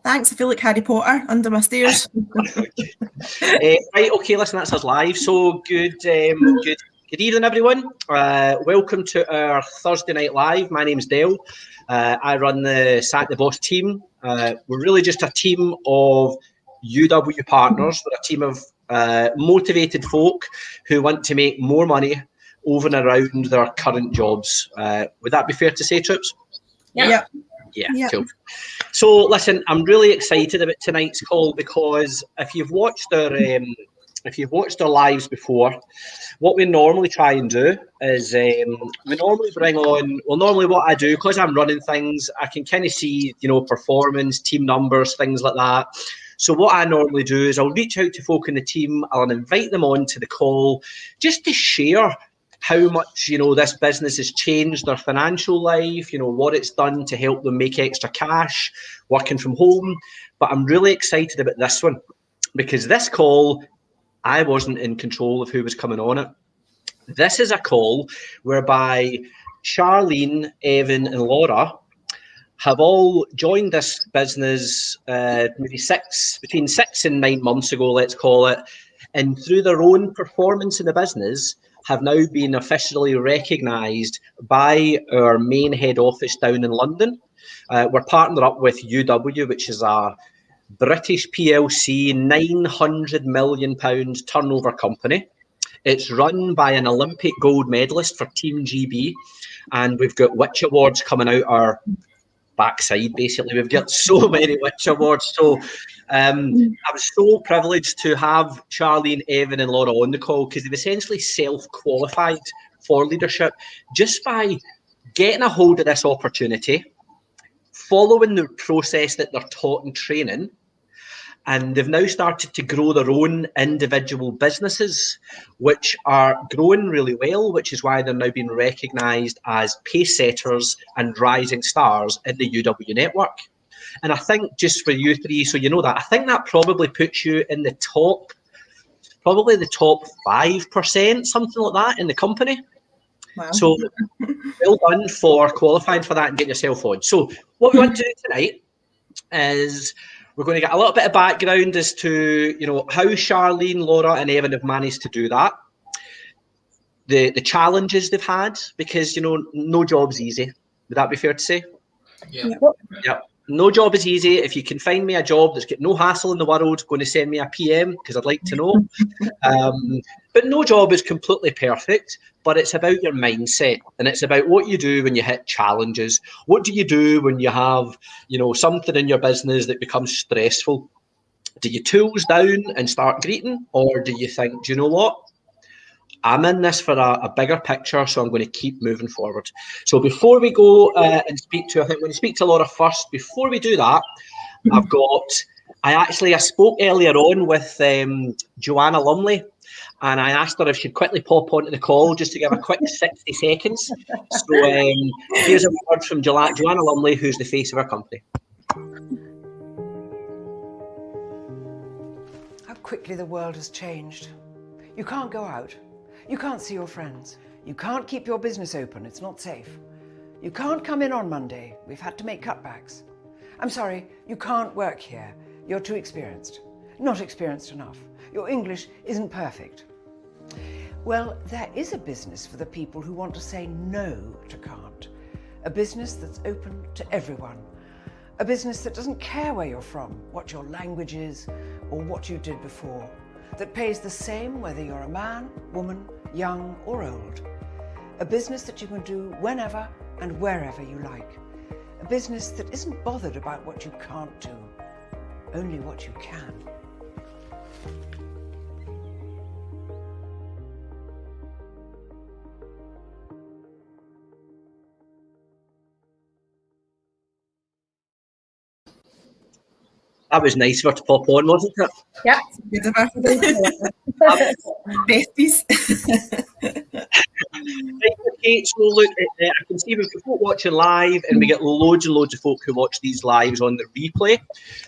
Thanks. I feel like Harry Potter under my stairs. Right, okay, listen, that's us live. So good evening, everyone. Welcome to our Thursday night live. My name's Dale. I run the Sack the Boss team. We're really just a team of UW partners. We're a team of motivated folk who want to make more money over and around their current jobs. Would that be fair to say, Troops? Yeah. Yeah, cool. So, listen, I'm really excited about tonight's call because if you've watched our lives before, what we normally try and do is we normally bring on. Well, normally what I do, because I'm running things, I can kind of see, performance, team numbers, things like that. So what I normally do is I'll reach out to folk in the team. I'll invite them on to the call just to share how much this business has changed their financial life, what it's done to help them make extra cash working from home. But I'm really excited about this one because this call, I wasn't in control of who was coming on it. This is a call whereby Charlene, Evan and Laura have all joined this business maybe between 6 and 9 months ago, let's call it, and through their own performance in the business have now been officially recognised by our main head office down in London. We're partnered up with UW, which is a British PLC £900 million turnover company. It's run by an Olympic gold medalist for Team GB, and we've got Which Awards coming out our backside, basically. We've got so many Which Awards. So I was so privileged to have Charlene, Evan and Laura on the call because they've essentially self-qualified for leadership just by getting a hold of this opportunity, following the process that they're taught in training, and they've now started to grow their own individual businesses, which are growing really well, which is why they're now being recognised as Pacesetters and rising stars in the UW network. And I think just for you three, so you know that, I think that probably puts you in the top, probably the top 5%, something like that in the company. Wow. So well done for qualifying for that and getting yourself on. So what we want to do tonight is we're going to get a little bit of background as to, how Charlene, Laura and Evan have managed to do that. The challenges they've had, because, no job's easy. Would that be fair to say? Yeah. No job is easy. If you can find me a job that's got no hassle in the world, going to send me a PM because I'd like to know. But no job is completely perfect, but it's about your mindset and it's about what you do when you hit challenges. What do you do when you have, something in your business that becomes stressful? Do you tools down and start greeting, or do you think, do you know what? I'm in this for a bigger picture, so I'm going to keep moving forward. So before we go and speak to, I think we're going to speak to Laura first. Before we do that, I spoke earlier on with Joanna Lumley, and I asked her if she'd quickly pop onto the call just to give a quick 60 seconds. So here's a word from Joanna Lumley, who's the face of our company. How quickly the world has changed. You can't go out. You can't see your friends. You can't keep your business open. It's not safe. You can't come in on Monday. We've had to make cutbacks. I'm sorry, you can't work here. You're too experienced. Not experienced enough. Your English isn't perfect. Well, there is a business for the people who want to say no to can't. A business that's open to everyone. A business that doesn't care where you're from, what your language is, or what you did before. That pays the same whether you're a man, woman, young or old. A business that you can do whenever and wherever you like. A business that isn't bothered about what you can't do, only what you can. That was nice for her to pop on, wasn't it? Yeah. Good of her. Besties. Right, okay, so look, I can see we've got folk watching live and we get loads and loads of folk who watch these lives on the replay.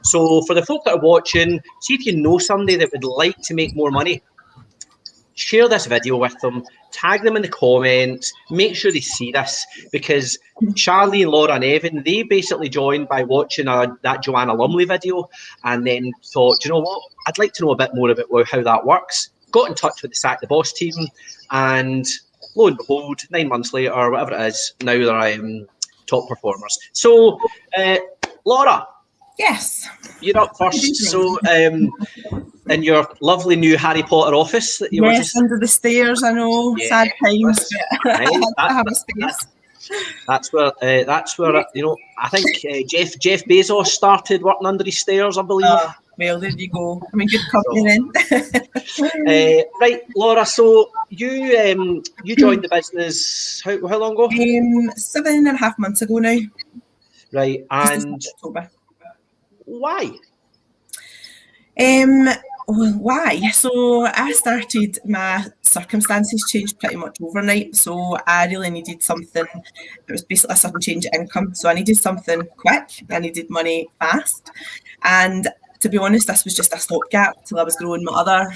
So for the folk that are watching, see if you know somebody that would like to make more money. share this video with them, tag them in the comments, make sure they see this, because Charlie and Laura and Evan, they basically joined by watching that Joanna Lumley video and then thought, do you know what, I'd like to know a bit more about how that works. Got in touch with the Sack the Boss team, and lo and behold, 9 months later, or whatever it is, now they're top performers. So, Laura. Yes. You're up first. So, in your lovely new Harry Potter office that you were just under the stairs, I know, sad times, but I have a space. That's where I think Jeff Bezos started working under his stairs, I believe. Well, there you go. I'm in good company then. Right, Laura. So you joined the business how long ago? 7.5 months ago now. Right, and why? Why? So I started, my circumstances changed pretty much overnight. So I really needed something. It was basically a sudden change of income. So I needed something quick. I needed money fast. And to be honest, this was just a stopgap till I was growing my other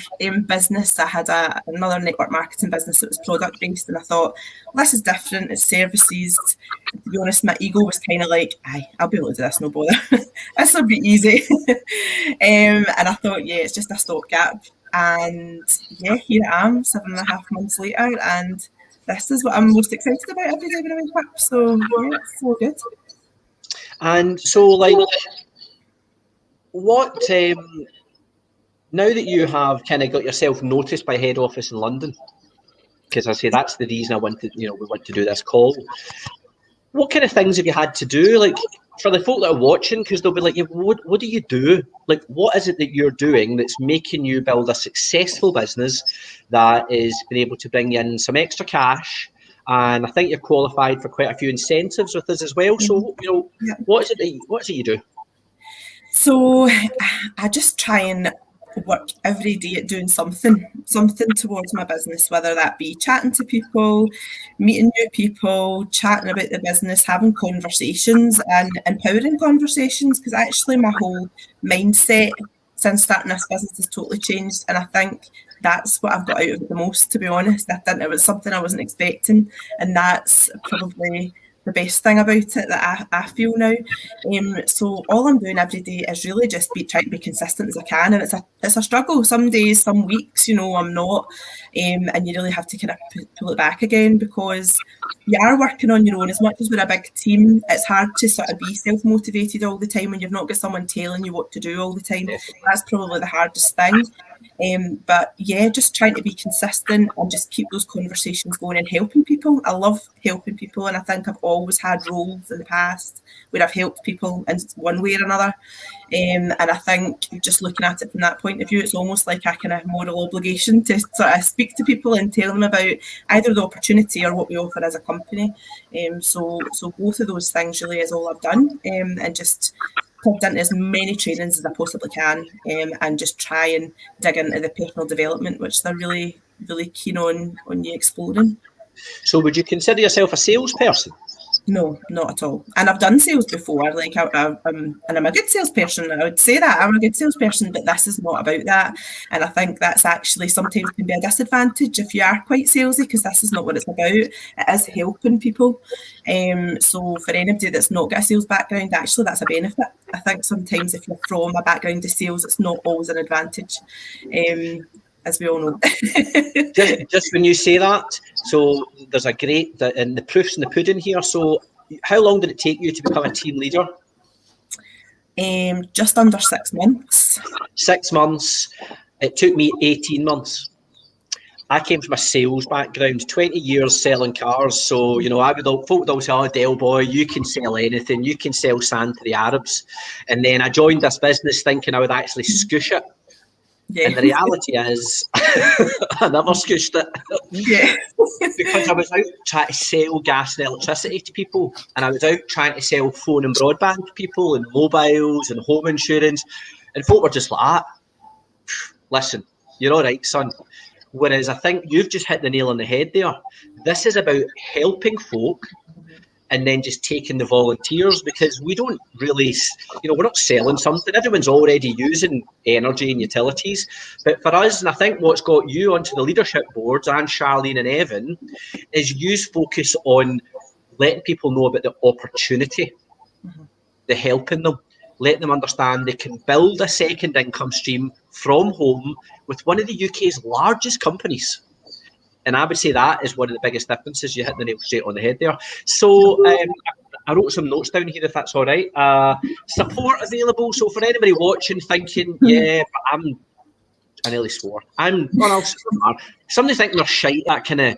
business. I had another network marketing business that was product based, and I thought, well, this is different. It's services. To be honest, my ego was kind of like, I'll be able to do this, no bother. This will be easy. And I thought, yeah, it's just a stopgap. And yeah, here I am, 7.5 months later, and this is what I'm most excited about every day when I wake up. So yeah, it's so good. And so, like, what now that you have kind of got yourself noticed by head office in London, because I say that's the reason we want to do this call. What kind of things have you had to do, like, for the folk that are watching? Because they'll be like, what do you do? Like, what is it that you're doing that's making you build a successful business that is been able to bring in some extra cash? And I think you're qualified for quite a few incentives with us as well. So, what is it you do? So I just try and work every day at doing something towards my business, whether that be chatting to people, meeting new people, chatting about the business, having conversations and empowering conversations, because actually my whole mindset since starting this business has totally changed. And I think that's what I've got out of it the most, to be honest. I think it was something I wasn't expecting, and that's probably the best thing about it that I feel now. So all I'm doing every day is really just trying to be consistent as I can, and it's a struggle. Some days, some weeks, I'm not, and you really have to kind of pull it back again, because you are working on your own. As much as we're a big team, it's hard to sort of be self-motivated all the time when you've not got someone telling you what to do all the time. That's probably the hardest thing. But yeah, just trying to be consistent and just keep those conversations going and helping people. I love helping people, and I think I've always had roles in the past where I've helped people in one way or another. And I think just looking at it from that point of view, it's almost like a kind of moral obligation to sort of speak to people and tell them about either the opportunity or what we offer as a company. So both of those things really is all I've done, and just plugged into as many trainings as I possibly can, and just try and dig into the personal development, which they're really, really keen on you exploring. So would you consider yourself a salesperson? No, not at all. And I've done sales before, like and I'm a good salesperson. I would say that I'm a good salesperson, but this is not about that. And I think that's actually sometimes can be a disadvantage if you are quite salesy, because this is not what it's about. It is helping people. So for anybody that's not got a sales background, actually that's a benefit. I think sometimes if you're from a background of sales, it's not always an advantage. As we all know. just when you say that, so there's and the proof's in the pudding here. So how long did it take you to become a team leader? Just under 6 months. 6 months. It took me 18 months. I came from a sales background, 20 years selling cars. So, folk would always say, oh, Del boy, you can sell anything. You can sell sand to the Arabs. And then I joined this business thinking I would actually scoosh it. Yeah. And the reality is, I never scooshed it. Yeah. Because I was out trying to sell gas and electricity to people, and I was out trying to sell phone and broadband to people, and mobiles and home insurance, and folk were just like, listen, you're all right, son. Whereas I think you've just hit the nail on the head there. This is about helping folk and then just taking the volunteers, because we don't really, we're not selling something. Everyone's already using energy and utilities. But for us, and I think what's got you onto the leadership boards, and Charlene and Evan, is you focus on letting people know about the opportunity, the helping them, let them understand they can build a second income stream from home with one of the UK's largest companies. And I would say that is one of the biggest differences. You hit the nail straight on the head there. So I wrote some notes down here, if that's all right. Support available. So for anybody watching, thinking, yeah, but I nearly swore. Somebody thinking they're shite, that kind of,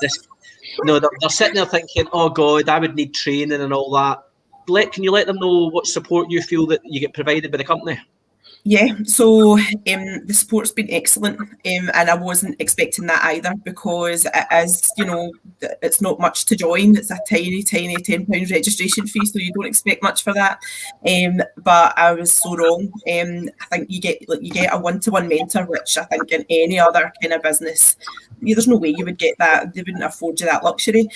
they're sitting there thinking, oh God, I would need training and all that. Can you let them know what support you feel that you get provided by the company? Yeah, so the support's been excellent, and I wasn't expecting that either, because it is, it's not much to join. It's a tiny £10 registration fee, so you don't expect much for that. But I was so wrong. I think you get a one-to-one mentor, which I think in any other kind of business, there's no way you would get that. They wouldn't afford you that luxury.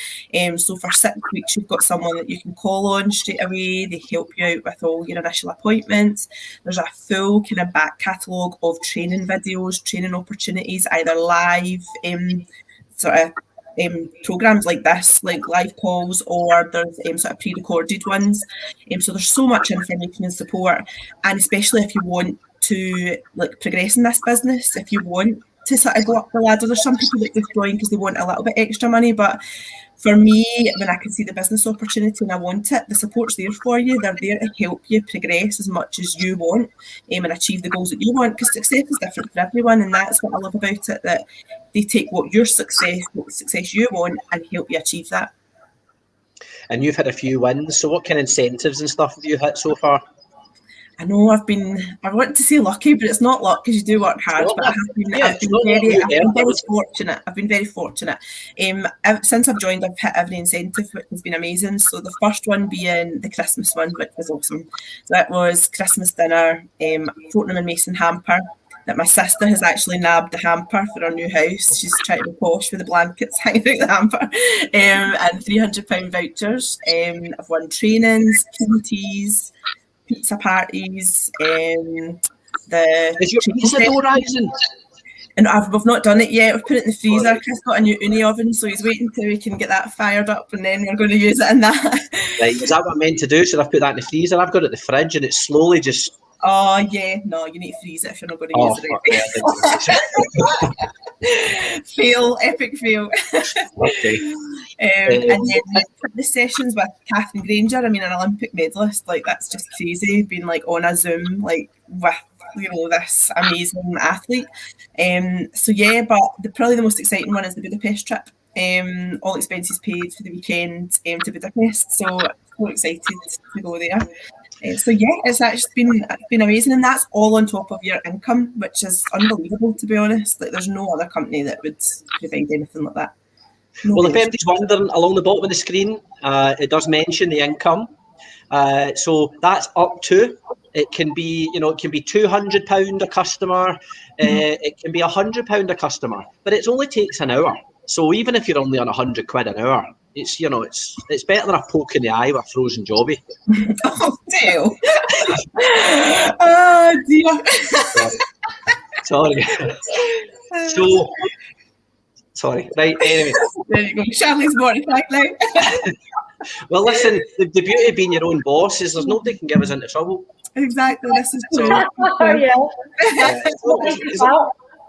So for 6 weeks, you've got someone that you can call on straight away. They help you out with all your initial appointments. There's a full kind of back catalogue of training videos, training opportunities, either live programs like this, like live calls, or there's sort of pre-recorded ones. So there's so much information and support, and especially if you want to progress in this business, if you want to sort of go up the ladder. There's some people that just join because they want a little bit extra money, but for me, when I can see the business opportunity and I want it, the support's there for you. They're there to help you progress as much as you want, and achieve the goals that you want, because success is different for everyone, and that's what I love about it, that they take what success you want, and help you achieve that. And you've had a few wins, so what kind of incentives and stuff have you hit so far? I know I want to say lucky, but it's not luck, because you do work hard. But I've been very fortunate. I've been very fortunate. Since I've joined, I've hit every incentive, which has been amazing. So the first one being the Christmas one, which was awesome. So that was Christmas dinner, Fortnum and Mason hamper, that my sister has actually nabbed the hamper for our new house. She's trying to be posh with the blankets hanging out the hamper, and £300 vouchers. I've won trainings, teas, pizza parties, Is your pizza dough rising? And we've not done it yet. We've put it in the freezer. Chris got a new uni oven, so he's waiting till we can get that fired up, and then we're going to use it in that. Right, is that what I'm meant to do? Should I put that in the freezer? I've got it in the fridge, and it's slowly just... Oh, yeah. No, you need to freeze it if you're not going to use it. Fail, epic fail. Okay. And then the sessions with Catherine Granger, an Olympic medalist, that's just crazy, being on a Zoom, with this amazing athlete. So yeah, but probably the most exciting one is the Budapest trip. All expenses paid for the weekend to Budapest. So excited to go there. So yeah, it's actually been amazing, and that's all on top of your income, which is unbelievable, to be honest. There's no other company that would provide anything like that. Well, if anybody's wondering, along the bottom of the screen, it does mention the income. So that's up to. It can be, it can be £200 a customer. It can be £100 a customer, but it only takes an hour. So even if you're only on £100 an hour, it's it's better than a poke in the eye with a frozen jobby. Oh dear! Oh dear! Sorry. Sorry. Right. Anyway. There you go. Charlie's mortified now. Well, listen. The beauty of being your own boss is there's nobody can get us into trouble. Exactly. This is true.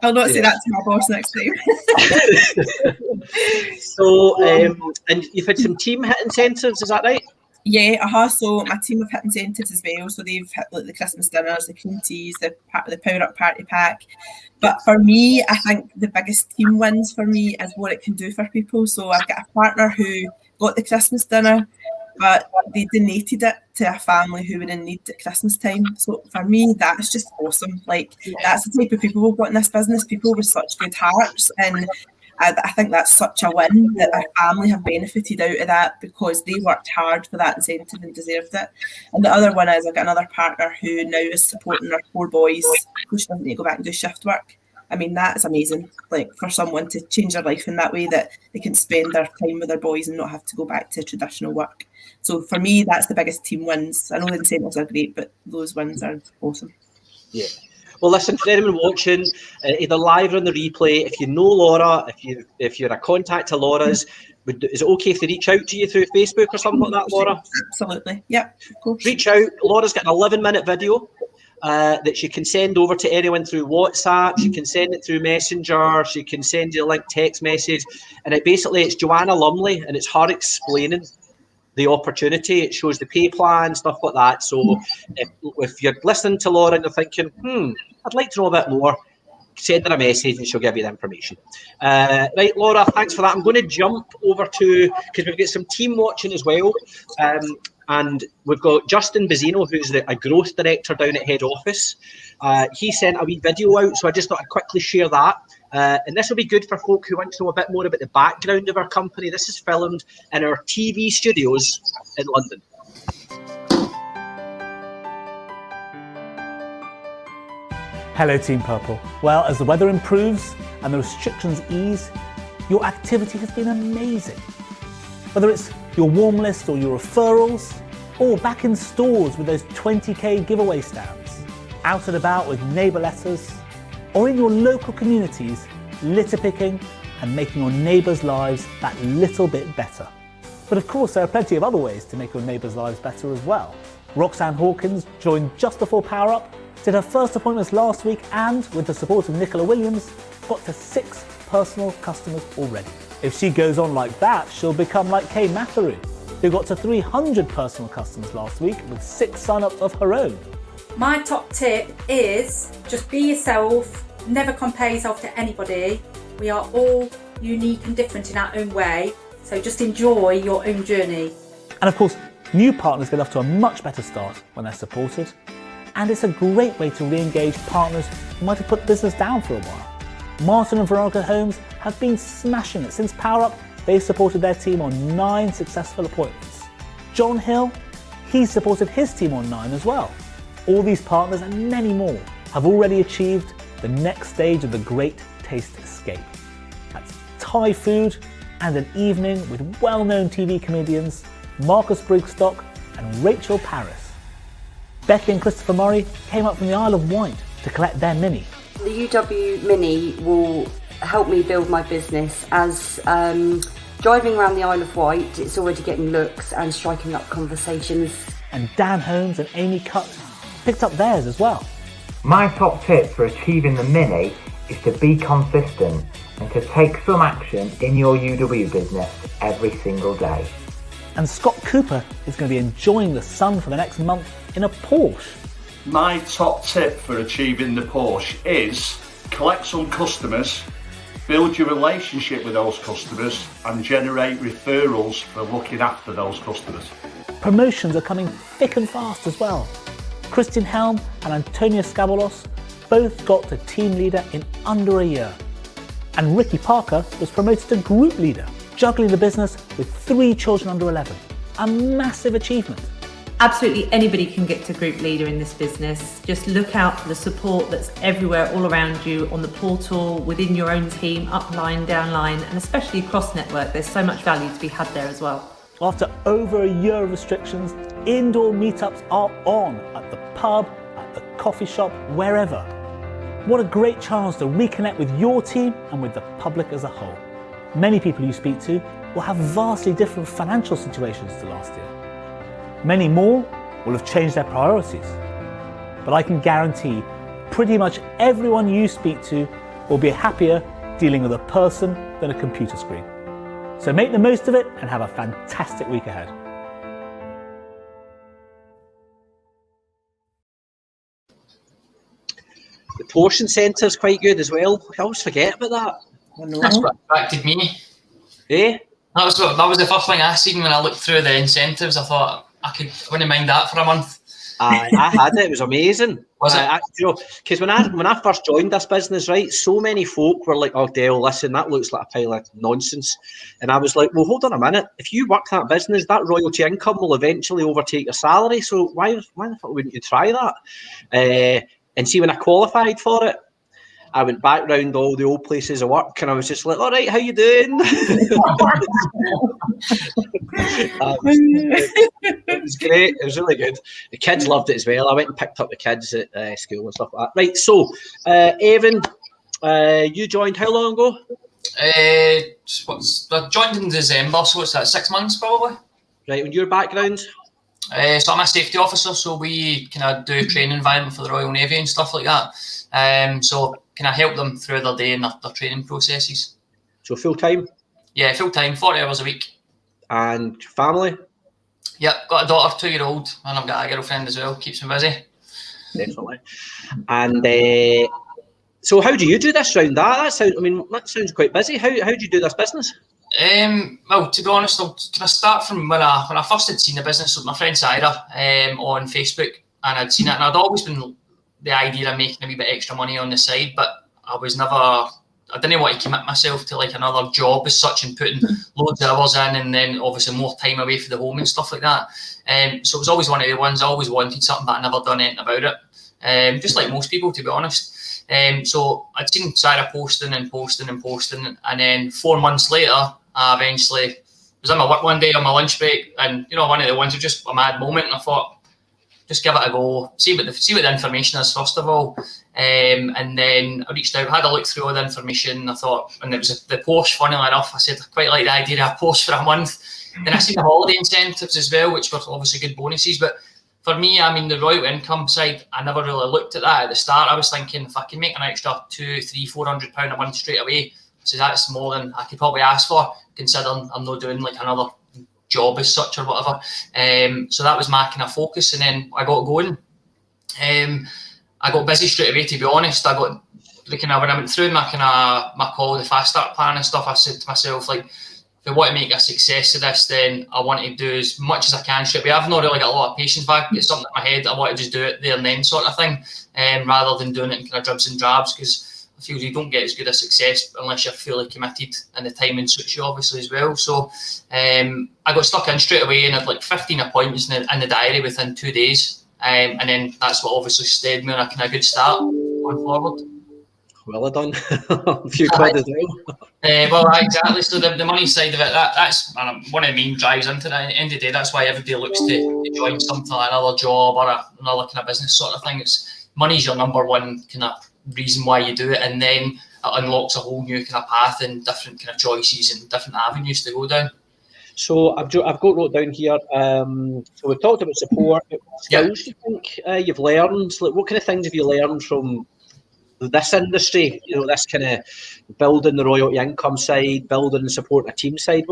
I'll not say that to my boss next time. So, and you've had some team hit incentives, is that right? Yeah, so my team have hit incentives as well. So they've hit the Christmas dinners, the cream teas, the Power Up Party Pack. But for me, I think the biggest team wins for me is what it can do for people. So I've got a partner who got the Christmas dinner, but they donated it to a family who were in need at Christmas time. So for me, that's just awesome. That's the type of people we've got in this business, people with such good hearts. And I think that's such a win that our family have benefited out of that, because they worked hard for that incentive and deserved it. And the other one is I've got another partner who now is supporting our 4 boys, who doesn't need to go back and do shift work. I mean, that's amazing. Like, for someone to change their life in that way, that they can spend their time with their boys and not have to go back to traditional work. So for me, that's the biggest team wins. I know the incentives are great, but those wins are awesome. Yeah. Well, listen, for anyone watching, either live or on the replay, if you know Laura, if you're a contact to Laura's, is it okay if they reach out to you through Facebook or something like that, Laura? Absolutely. Yeah, of course. Reach out. Laura's got an 11-minute video that she can send over to anyone through WhatsApp. She can send it through Messenger. She can send you a link text message. And it's Joanna Lumley, and it's her explaining the opportunity. It shows the pay plan, stuff like that. So if you're listening to Laura and you're thinking, I'd like to know a bit more, send her a message and she'll give you the information. Right, Laura, thanks for that. I'm going to jump over to, because we've got some team watching as well. And we've got Justin Bizino, who's a growth director down at head office. He sent a wee video out, so I just thought I'd quickly share that. And this will be good for folk who want to know a bit more about the background of our company. This is filmed in our TV studios in London. Hello Team Purple. Well, as the weather improves and the restrictions ease, your activity has been amazing. Whether it's your warm list or your referrals, or back in stores with those 20k giveaway stands, out and about with neighbour letters, or in your local communities, litter picking and making your neighbours' lives that little bit better. But of course, there are plenty of other ways to make your neighbours' lives better as well. Roxanne Hawkins joined just before Power Up, did her first appointments last week, and with the support of Nicola Williams, got to 6 personal customers already. If she goes on like that, she'll become like Kay Matheru, who got to 300 personal customers last week with 6 sign-ups of her own. My top tip is just be yourself, never compare yourself to anybody. We are all unique and different in our own way, so just enjoy your own journey. And of course, new partners get off to a much better start when they're supported, and it's a great way to re-engage partners who might have put business down for a while. Martin and Veronica Holmes have been smashing it. Since Power Up, they've supported their team on 9 successful appointments. John Hill, he's supported his team on 9 as well. All these partners and many more have already achieved the next stage of the Great Taste Escape. That's Thai food and an evening with well-known TV comedians Marcus Brigstock and Rachel Paris. Becky and Christopher Murray came up from the Isle of Wight to collect their Mini. The UW Mini will help me build my business, as driving around the Isle of Wight, it's already getting looks and striking up conversations. And Dan Holmes and Amy Cutt picked up theirs as well. My top tip for achieving the Mini is to be consistent and to take some action in your UW business every single day. And Scott Cooper is going to be enjoying the sun for the next month in a Porsche. My top tip for achieving the Porsche is collect some customers, build your relationship with those customers and generate referrals for looking after those customers. Promotions are coming thick and fast as well. Christian Helm and Antonia Scabolos both got to team leader in under a year. And Ricky Parker was promoted to group leader, juggling the business with 3 children under 11. A massive achievement. Absolutely anybody can get to group leader in this business. Just look out for the support that's everywhere, all around you, on the portal, within your own team, upline, downline, and especially across network. There's so much value to be had there as well. After over a year of restrictions, indoor meetups are on at the pub, at the coffee shop, wherever. What a great chance to reconnect with your team and with the public as a whole. Many people you speak to will have vastly different financial situations to last year. Many more will have changed their priorities. But I can guarantee pretty much everyone you speak to will be happier dealing with a person than a computer screen. So make the most of it and have a fantastic week ahead. The portion centre is quite good as well. I always forget about that. That's what attracted me. Eh? That was the first thing I seen when I looked through the incentives. I thought I wouldn't mind that for a month. I had it. It was amazing. Was it? Because when I first joined this business, right, so many folk were like, "Oh, Dale, listen, that looks like a pile of nonsense." And I was like, "Well, hold on a minute. If you work that business, that royalty income will eventually overtake your salary. So why the fuck wouldn't you try that?" And see, when I qualified for it, I went back round all the old places of work, and I was just like, all right, how you doing? It was great. It was really good. The kids loved it as well. I went and picked up the kids at school and stuff like that. Right, so Evan, you joined how long ago? I joined in December, so it's 6 months probably. Right, and your background? So I'm a safety officer, so we kind of do training environment for the Royal Navy and stuff like that. So can I help them through their day and their training processes? So full time? Yeah, full time, 40 hours a week. And family? Yep, got a daughter, 2-year-old, and I've got a girlfriend as well. Keeps me busy. Definitely. And so how do you do this round that? That sounds quite busy. How do you do this business? Well, to be honest, can I start from when I first had seen the business with my friend Syra on Facebook, and I'd seen it, and I'd always been the idea of making a wee bit extra money on the side, but I didn't want to commit myself to like another job as such and putting loads of hours in and then obviously more time away from the home and stuff like that. So it was always one of the ones I always wanted something, but I never done anything about it. Just like most people, to be honest. So I'd seen Syra posting, and then 4 months later, I eventually was in my work one day on my lunch break, and one of the ones was just a mad moment, and I thought, just give it a go, see what the information is first of all, and then I reached out, had a look through all the information, and I thought, and it was the post. Funnily enough, I said I quite like the idea of a post for a month. Then I seen the holiday incentives as well, which were obviously good bonuses, but for me, the royal income side, I never really looked at that at the start. I was thinking if I can make an extra £200, £300, £400 a month straight away, so that's more than I could probably ask for, considering I'm not doing like another job as such or whatever. So that was my kind of focus, and then I got going. I got busy straight away, to be honest. I got when I went through my call, the fast start plan and stuff, I said to myself, like, if I want to make a success of this, then I want to do as much as I can straight away. I've not really got a lot of patience. If I get something in my head, I want to just do it there and then sort of thing, rather than doing it in kind of dribs and drabs, because I feel you don't get as good a success unless you're fully committed and the timing suits you obviously as well. So I got stuck in straight away and had like 15 appointments in the diary within 2 days. And then that's what obviously steadied me on a kind of good start going forward. Well done. A few quid as well. Well, exactly. So the money side of it, that's one of the main drives into that. At the end of the day, that's why everybody looks to join something like another job or another kind of business sort of thing. Money's your number one kind of reason why you do it, and then it unlocks a whole new kind of path and different kind of choices and different avenues to go down. So I've got wrote down here. So we've talked about support. Skills, do you think you've learned? Like, what kind of things have you learned from this industry? This kind of building the royalty income side, building and supporting a team side.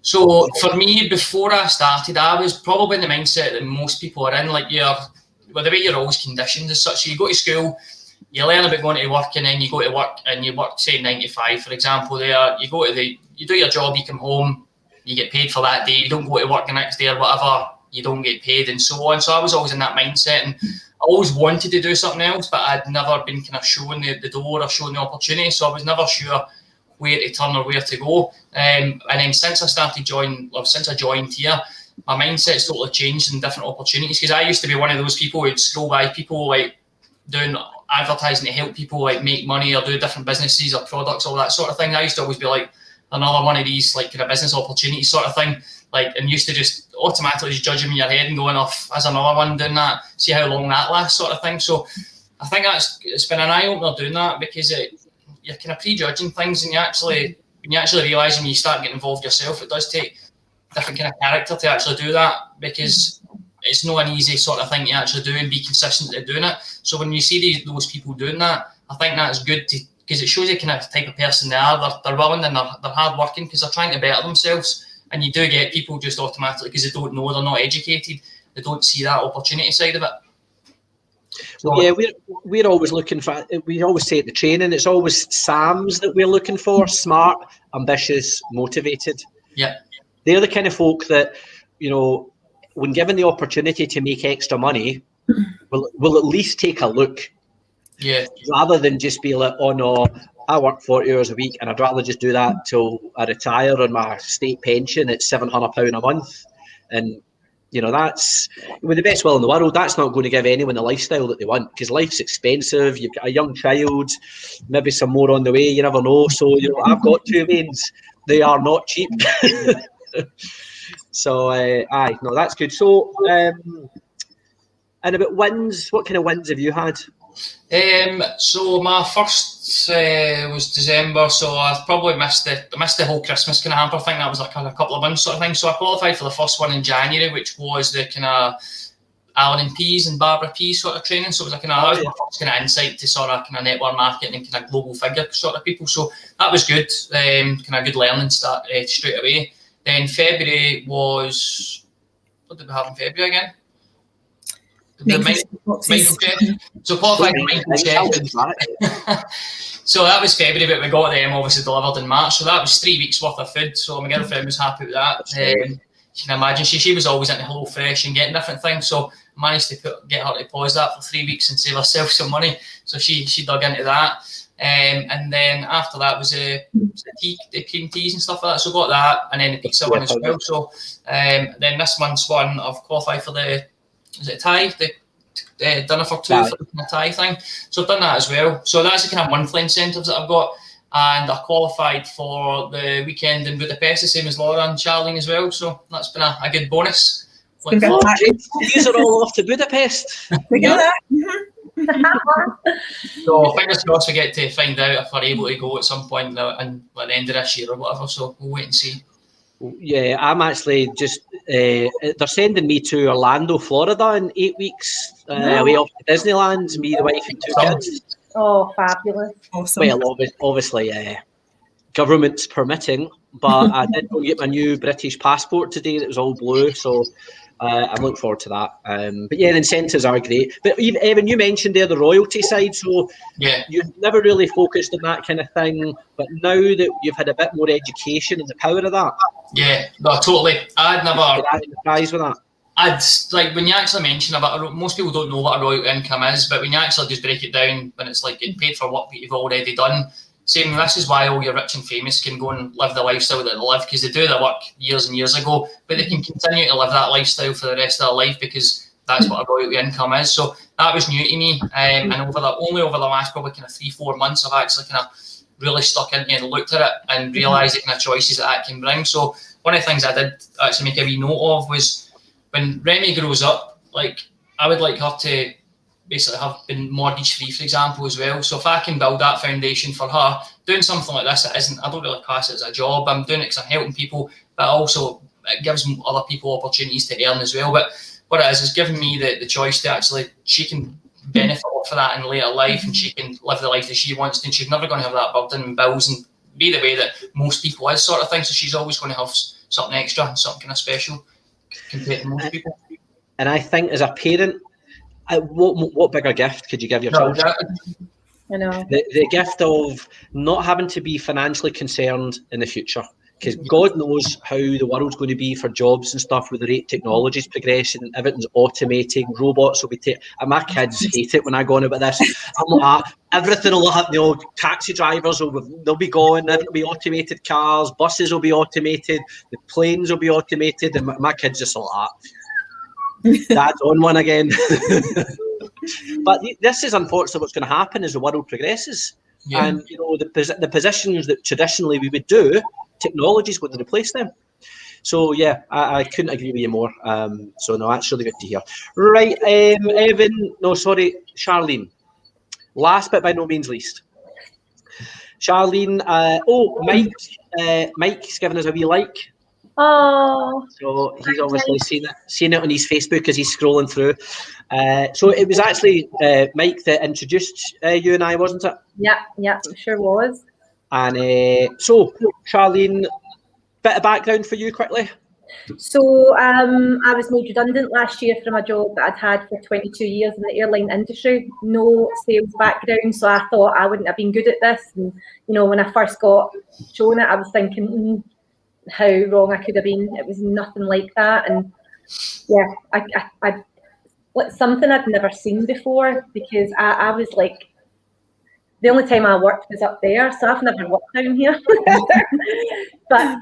So for me, before I started, I was probably in the mindset that most people are in. Like the way you're always conditioned as such. So you go to school, you learn about going to work, and then you go to work and you work, say 9 to 5, for example. There, you do your job, you come home, you get paid for that day. You don't go to work the next day or whatever, you don't get paid, and so on. So I was always in that mindset, and I always wanted to do something else, but I'd never been kind of shown the door or shown the opportunity. So I was never sure where to turn or where to go. And then since I joined here, my mindset's totally changed in different opportunities, because I used to be one of those people who'd scroll by people like doing advertising to help people like make money or do different businesses or products, all that sort of thing. I used to always be like another one of these like kind of business opportunities sort of thing, like, and used to just automatically just judging in your head and going off as another one doing that, see how long that lasts sort of thing. So I think it's been an eye-opener doing that, because you're kind of prejudging things, and when you actually realise when you start getting involved yourself, it does take different kind of character to actually do that, because it's not an easy sort of thing to actually do and be consistent at doing it. So when you see those people doing that, I think that's good, because it shows you kind of type of person they are. They're willing and they're hard working, because they're trying to better themselves. And you do get people just automatically, because they don't know, they're not educated, they don't see that opportunity side of it. So, yeah, we're always looking for. We always say at the training, it's always SAMs that we're looking for: smart, ambitious, motivated. Yeah, they're the kind of folk that, when given the opportunity to make extra money, will at least take a look. Yeah. Rather than just be like, oh no, I work 40 hours a week and I'd rather just do that till I retire on my state pension at £700 a month. And You know, that's with the best will in the world, that's not going to give anyone the lifestyle that they want, because life's expensive. You've got a young child, maybe some more on the way, you never know. So, you know, I've got 2 veins. They are not cheap. So, no, that's good. So, and about wins, what kind of wins have you had? So my first was December, so I probably missed the whole Christmas kind of hamper thing. That was like a couple of months sort of thing. So I qualified for the first one in January, which was the kind of Alan and Pease and Barbara Pease sort of training. So it was like that was my first kind of insight to sort of kind of network marketing and kind of global figure sort of people. So that was good, kind of good learning start straight away. Then February was, what did we have in February again? Michael Chef. So qualified for Michael Chef. So that was February, but we got them obviously delivered in March. So that was 3 weeks worth of food. So my girlfriend was happy with that. You can imagine she was always into Hello Fresh and getting different things. So I managed to get her to pause that for 3 weeks and save herself some money. So she dug into that. And then after that was the cream teas and stuff like that. So got that, and then the pizza one as well. So then this month's one, I've qualified for is it Thai? The dinner for two for the Thai thing. So I've done that as well. So that's the kind of monthly incentives that I've got. And I qualified for the weekend in Budapest, the same as Laura and Charlene as well. So that's been a good bonus. These are all off to Budapest. So fingers crossed we get to find out if we're able to go at some point at the end of this year or whatever. So we'll wait and see. Yeah, I'm actually just, they're sending me to Orlando, Florida in 8 weeks, away off to Disneyland, me, the wife and 2 kids. Oh, fabulous. Awesome. Well, obviously, government's permitting, but I did go get my new British passport today that was all blue, so I'm looking forward to that. But yeah, the incentives are great. But even, Evan, you mentioned there the royalty side, so you've never really focused on that kind of thing, but now that you've had a bit more education and the power of that. Yeah, no, totally. I'd never... surprised with that. Like when you actually mention about, most people don't know what a royalty income is, but when you actually just break it down, when it's like getting paid for work that you've already done, same, this is why all your rich and famous can go and live the lifestyle that they live, because they do their work years and years ago, but they can continue to live that lifestyle for the rest of their life because that's what a royalty income is. So that was new to me, and only over the last probably kind of 3-4 months, I've actually kind of really stuck into it and looked at it and realised the kind of choices that can bring. So one of the things I did actually make a wee note of was when Remy grows up, like I would like her to basically have been mortgage free, for example, as well. So if I can build that foundation for her, doing something like this, I don't really class it as a job. I'm doing it because I'm helping people, but also it gives other people opportunities to earn as well. But what it is giving me the choice to actually, she can benefit for that in later life, and she can live the life that she wants to, and she's never going to have that burden and bills and be the way that most people is, sort of thing. So she's always going to have something extra and something kind of special compared to most people. And I think as a parent, what bigger gift could you give your children? I know. The gift of not having to be financially concerned in the future. Because God knows how the world's going to be for jobs and stuff with the rate technology's progressing, everything's automating, robots will be and my kids hate it when I go on about this. I'm like, everything will have, taxi drivers they'll be gone, everything will be automated cars, buses will be automated, the planes will be automated, and my kids just like Dad's on one again. But this is unfortunately what's going to happen as the world progresses. Yeah. And the positions that traditionally we would do, technology is going to replace them. So yeah, I couldn't agree with you more. So no, that's really good to hear. Right, Charlene. Last but by no means least. Charlene, Mike's given us a wee like. Oh. So he's obviously seen it on his Facebook as he's scrolling through. So it was actually Mike that introduced you and I, wasn't it? Yeah, it sure was. And so, Charlene, bit of background for you quickly. So I was made redundant last year from a job that I'd had for 22 years in the airline industry, no sales background, so I thought I wouldn't have been good at this. And, when I first got shown it, I was thinking how wrong I could have been. It was nothing like that. And yeah, I something I'd never seen before, because I was like, the only time I worked was up there, so I've never worked down here. But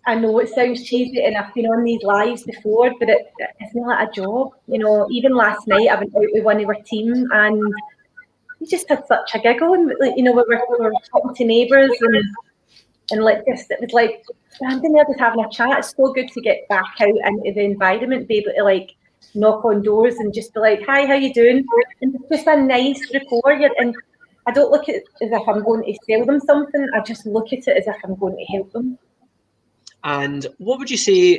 I know it sounds cheesy, and I've been on these lives before, but it's not like a job. You know, even last night I went out with one of our team, and we just had such a giggle, and you know, we were talking to neighbours, and like just it was like standing there just having a chat. It's so good to get back out into the environment, be able to like knock on doors and just be like, "Hi, how you doing?" And it's just a nice rapport. And I don't look at it as if I'm going to sell them something. I just look at it as if I'm going to help them. And what would you say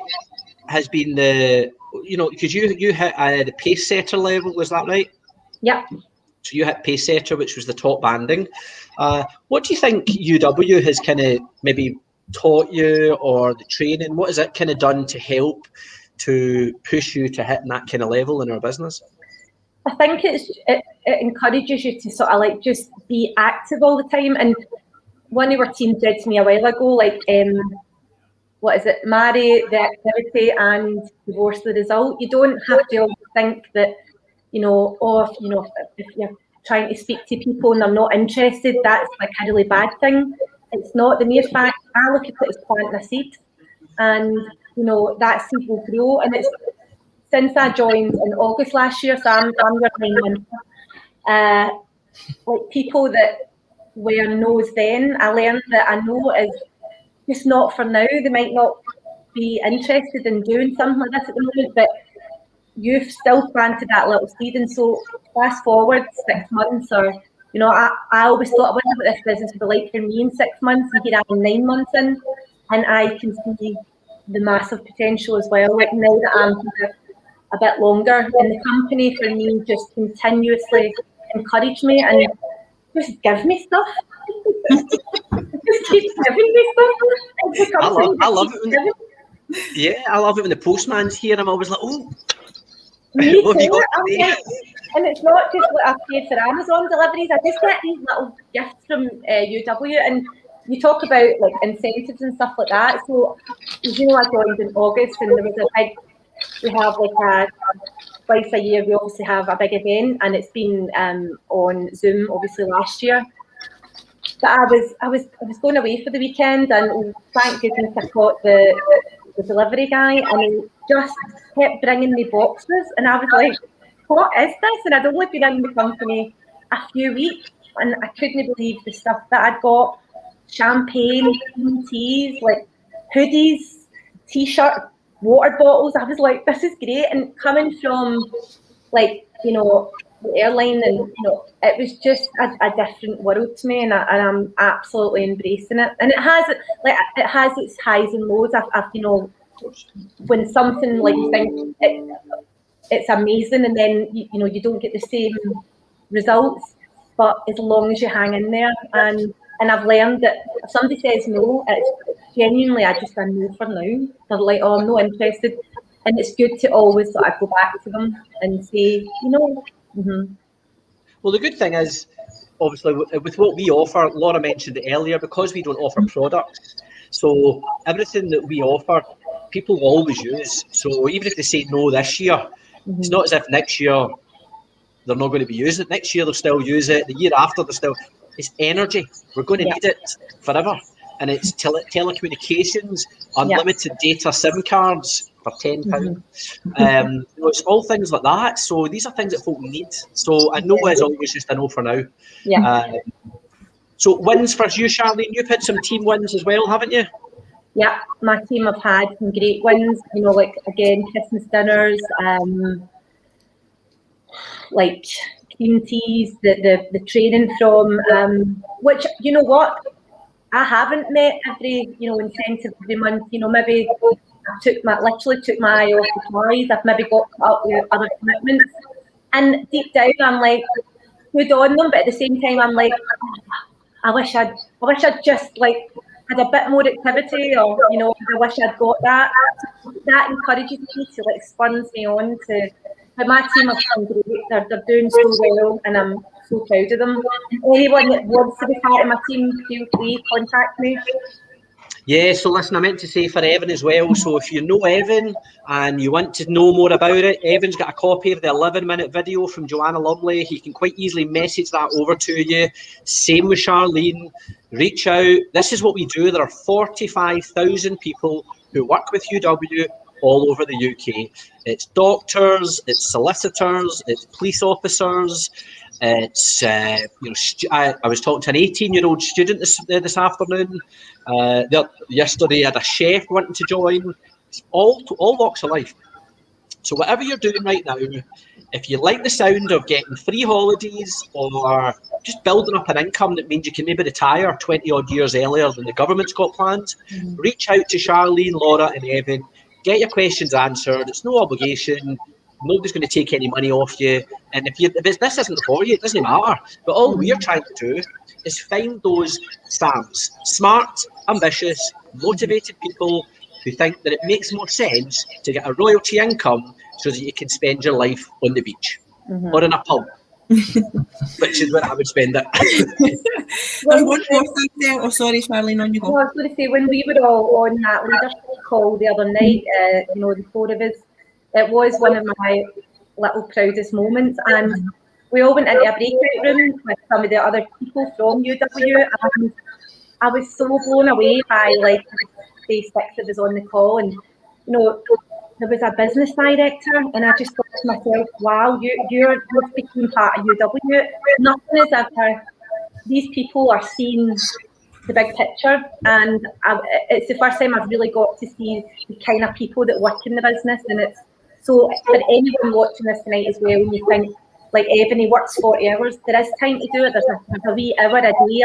has been the, you know, because you hit the pace setter level, was that right? Yeah. So you hit pace setter, which was the top banding. What do you think UW has kind of maybe taught you, or the training? What has it kind of done to help to push you to hitting that kind of level in our business? I think it encourages you to sort of like just be active all the time. And one of our team said to me a while ago, like, what is it? Marry the activity and divorce the result. You don't have to always think that, you know, if you're trying to speak to people and they're not interested, that's like a really bad thing. It's not. The mere fact, I look at it as planting a seed, and you know that seed will grow. And it's since I joined in August last year, so I'm your 9 months. Like people that were no's then, I learned that a no is just not for now. They might not be interested in doing something like this at the moment, but you've still planted that little seed. And so fast forward 6 months, or you know, I always thought, I wonder what this business would be like for me in 6 months, and here I'm 9 months in, and I can see the massive potential as well. Like now that I'm here a bit longer in the company, for me, just continuously encourage me and just give me stuff. Just keep giving me stuff. I love it. I love it when the postman's here. I'm always like, oh, me what have you got today? Like, and it's not just what I've paid for Amazon deliveries. I just get these little gifts from UW, and you talk about like incentives and stuff like that. So, as you know, I joined in August, and there was a big. We have like twice a year. We obviously have a big event, and it's been on Zoom obviously last year. But I was going away for the weekend, and thank goodness I caught the delivery guy, and he just kept bringing me boxes, and I was like, what is this? And I'd only been in the company a few weeks, and I couldn't believe the stuff that I'd got: champagne, teas, like hoodies, t-shirt, water bottles. I was like, this is great. And coming from like, you know, the airline, and you know, it was just a different world to me, and I'm absolutely embracing it. And it has its highs and lows. I've you know, when something like you think it's amazing, and then you know you don't get the same results, but as long as you hang in there, and I've learned that if somebody says no, it's genuinely I just a no for now. They're like, oh, I'm not interested, and it's good to always sort of go back to them and say, you know. Mm-hmm. Well, the good thing is, obviously, with what we offer, Laura mentioned it earlier, because we don't offer products, so everything that we offer, people will always use. So even if they say no this year, it's not as if next year they're not going to be using it. Next year they'll still use it. The year after they'll still. It's energy. We're going to need it forever. And it's telecommunications, unlimited data SIM cards for £10. You know, it's all things like that. So these are things that folk need. So I know is always just a no for now. Yeah. So wins for you, Charlene. You've had some team wins as well, haven't you? Yeah, my team have had some great wins. You know, like again, Christmas dinners, like cream teas, the training from which, you know what, I haven't met every, you know, incentive every month. You know, maybe I literally took my eye off the toys. I've maybe got up with other commitments, and deep down I'm like, good on them, but at the same time I'm like, I wish I'd just like had a bit more activity, or you know, I wish I'd got that. That encourages me to like spurs me on to. But my team have done great. They're doing so well, and I'm so proud of them. Anyone that wants to be part of my team, feel free, contact me. Yeah, so listen, I meant to say for Evan as well. So if you know Evan and you want to know more about it, Evan's got a copy of the 11-minute video from Joanna Lumley. He can quite easily message that over to you. Same with Charlene. Reach out. This is what we do. There are 45,000 people who work with UW all over the UK. It's doctors, it's solicitors, it's police officers. It's I was talking to an 18-year-old student this afternoon. Yesterday, I had a chef wanting to join. It's all walks of life. So whatever you're doing right now, if you like the sound of getting free holidays or just building up an income that means you can maybe retire 20 odd years earlier than the government's got planned, reach out to Charlene, Laura, and Evan. Get your questions answered. It's no obligation. Nobody's going to take any money off you. And if this isn't for you, it doesn't matter. But all we're trying to do is find those SAMs, smart, ambitious, motivated people who think that it makes more sense to get a royalty income so that you can spend your life on the beach or in a pub, which is where I would spend it. There's one more thing there. Oh, sorry, Charlene, on you go. I was going to say, when we were all on that leadership call the other night, the four of us, it was one of my little proudest moments, and we all went into a breakout room with some of the other people from UW, and I was so blown away by like the six of us on the call, and there was a business director, and I just thought to myself, wow, you're becoming part of UW. Nothing is ever, these people are seeing the big picture, and it's the first time I've really got to see the kind of people that work in the business. And it's so for anyone watching this tonight as well, when you think like Evan, he works 40 hours, there is time to do it. There's a wee hour a day,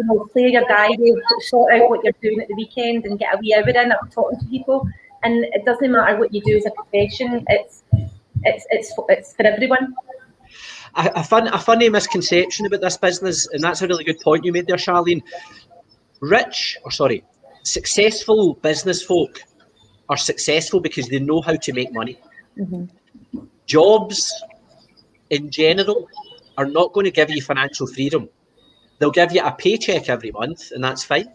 or clear your diary, sort out what you're doing at the weekend and get a wee hour in of talking to people. And it doesn't matter what you do as a profession, it's for everyone. A funny misconception about this business, and that's a really good point you made there, Charlene. Successful business folk are successful because they know how to make money. Jobs in general are not going to give you financial freedom. They'll give you a paycheck every month, and that's fine.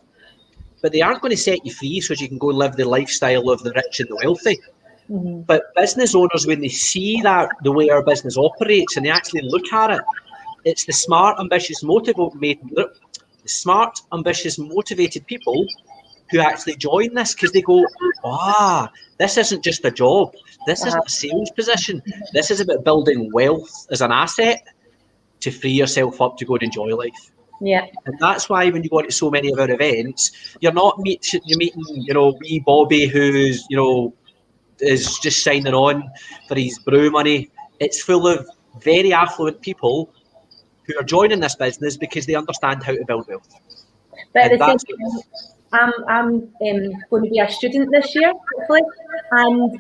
But they aren't going to set you free so you can go live the lifestyle of the rich and the wealthy. But business owners, when they see that the way our business operates and they actually look at it, it's the smart, ambitious, motivated people who actually join this, because they go, this isn't just a job. This isn't a sales position. This is about building wealth as an asset to free yourself up to go and enjoy life. Yeah. And that's why when you go into so many of our events, you're meeting, wee Bobby who's, is just signing on for his brew money. It's full of very affluent people who are joining this business because they understand how to build wealth. But at the same time, I'm going to be a student this year, hopefully, and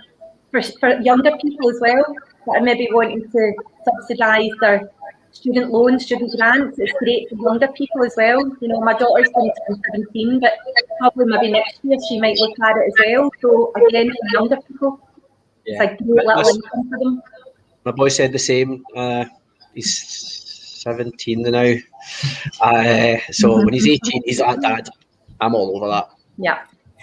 for younger people as well that are maybe wanting to subsidise their student loans, student grants, it's great for younger people as well. My daughter's going to turn 17, but probably maybe next year she might look at it as well. So again, for younger people, it's a great little income for them. My boy said the same. He's 17 now. So when he's 18, he's like, Dad, I'm all over that. Yeah.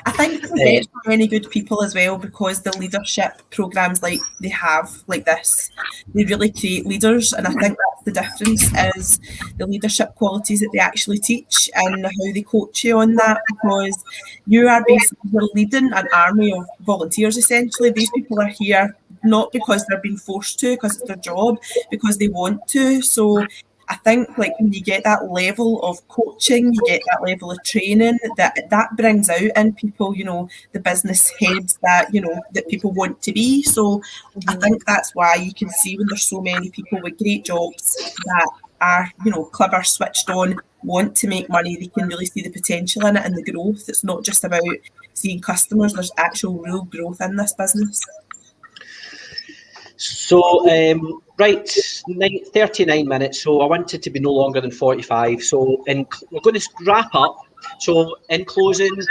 I think there's so many good people as well, because the leadership programs like they have like this, they really create leaders, and I think that's the difference, is the leadership qualities that they actually teach and how they coach you on that, because you are basically leading an army of volunteers essentially. These people are here not because they're being forced to, because it's their job, because they want to. So I think like when you get that level of coaching, you get that level of training, that brings out in people, the business heads that, that people want to be. So I think that's why you can see when there's so many people with great jobs that are, clever, switched on, want to make money, they can really see the potential in it and the growth. It's not just about seeing customers, there's actual real growth in this business. So, right, 39 minutes. So I want it to be no longer than 45. So we're going to wrap up. So in closing, if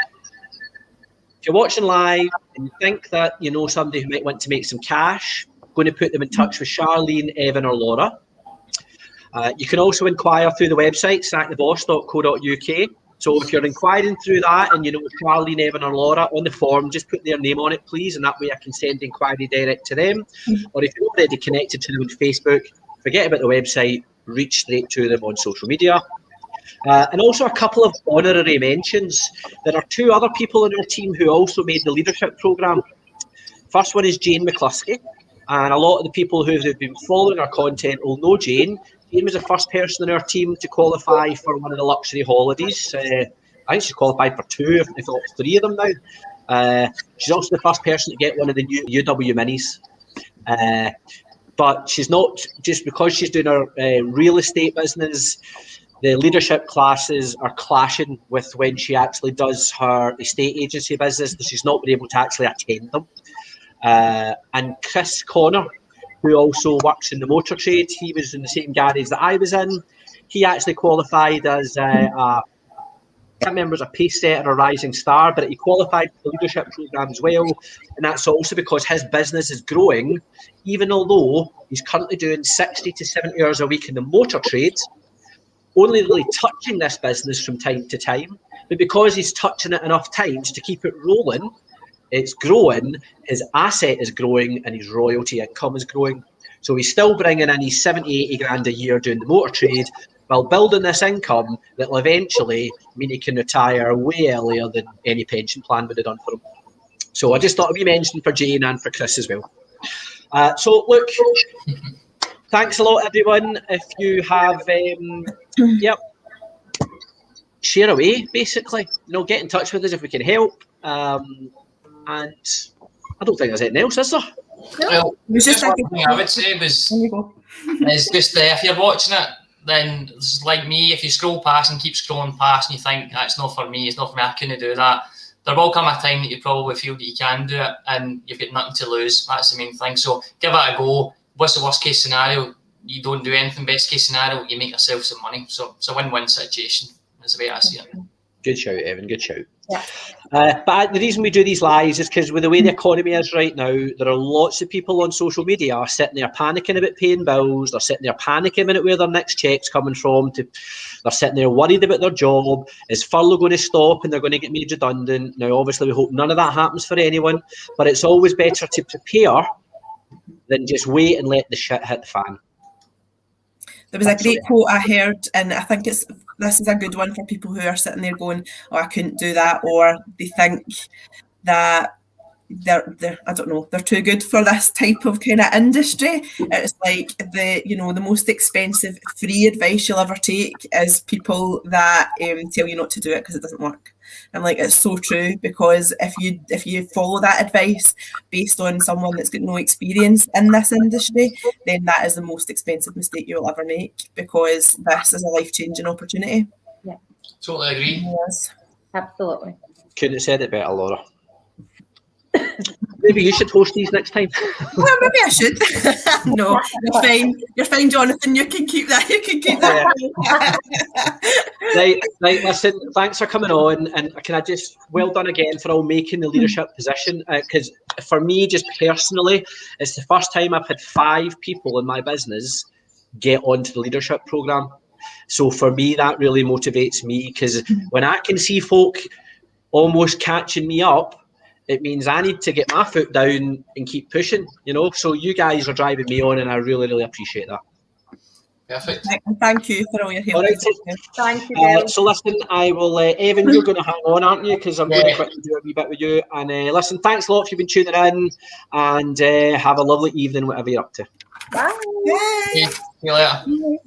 you're watching live and you think that you know somebody who might want to make some cash, I'm going to put them in touch with Charlene, Evan or Laura. You can also inquire through the website, sacktheboss.co.uk. So if you're inquiring through that and you know Charlene, Evan or Laura on the form, just put their name on it, please, and that way I can send the inquiry direct to them. Or if you're already connected to them on Facebook, forget about the website, reach straight to them on social media. And also a couple of honorary mentions. There are 2 other people in our team who also made the leadership programme. First one is Jane McCluskey, and a lot of the people who have been following our content will know Jane. Jane was the first person in our team to qualify for one of the luxury holidays. I think she's qualified for 2, if not 3 of them now. She's also the first person to get one of the new UW Minis. But she's not, just because she's doing her real estate business, the leadership classes are clashing with when she actually does her estate agency business, so she's not been able to actually attend them. And Chris Connor, who also works in the motor trade, he was in the same garage that I was in. He actually qualified as I can't remember, as a Pacesetter or Rising Star, but he qualified for the leadership programme as well. And that's also because his business is growing, even although he's currently doing 60 to 70 hours a week in the motor trade, only really touching this business from time to time. But because he's touching it enough times to keep it rolling, it's growing, his asset is growing, and his royalty income is growing. So he's still bringing in his 70, 80 grand a year doing the motor trade, while building this income that will eventually mean he can retire way earlier than any pension plan would have done for him. So I just thought it'd be mentioned for Jane and for Chris as well. So look, thanks a lot, everyone. If you have, yep, share away, basically. You know, get in touch with us if we can help. And I don't think there's anything else, is there? Well, just one thing I would say was, is just if you're watching it, then it's like me, if you scroll past and keep scrolling past and you think, that's not for me, it's not for me, I couldn't do that, there will come a time that you probably feel that you can do it and you've got nothing to lose. That's the main thing. So give it a go. What's the worst case scenario? You don't do anything. Best case scenario, you make yourself some money. So it's a win-win situation is the way I see it. Good shout, Evan. Good shout. Yeah. But the reason we do these lives is because with the way the economy is right now, there are lots of people on social media sitting there panicking about paying bills. They're sitting there panicking about where their next check's coming from. They're sitting there worried about their job. Is furlough going to stop and they're going to get made redundant? Now, obviously, we hope none of that happens for anyone, but it's always better to prepare than just wait and let the shit hit the fan. There was a great quote I heard, and I think this is a good one for people who are sitting there going, oh, I couldn't do that, or they think that they're I don't know, they're too good for this type of kind of industry. It's like the most expensive free advice you'll ever take is people that tell you not to do it because it doesn't work. I'm like, it's so true, because if you follow that advice based on someone that's got no experience in this industry, then that is the most expensive mistake you'll ever make, because this is a life-changing opportunity. Yeah, totally agree. Yes, absolutely. Couldn't have said it better, Laura. Maybe you should host these next time. Well, maybe I should. No, you're fine. You're fine, Jonathan. You can keep that. You can keep that. Right. Listen, thanks for coming on, and can I just well done again for all making the leadership position, because for me, just personally, it's the first time I've had 5 people in my business get onto the leadership program. So for me, that really motivates me, because when I can see folk almost catching me up, it means I need to get my foot down and keep pushing, So you guys are driving me on, and I really, really appreciate that. Perfect. Thank you for all your help. All right. Thank you. So listen, I will, Evan, you're going to hang on, aren't you? Because I'm going to quickly do a wee bit with you. And listen, thanks a lot if you've been tuning in, and have a lovely evening, whatever you're up to. Bye. See you later.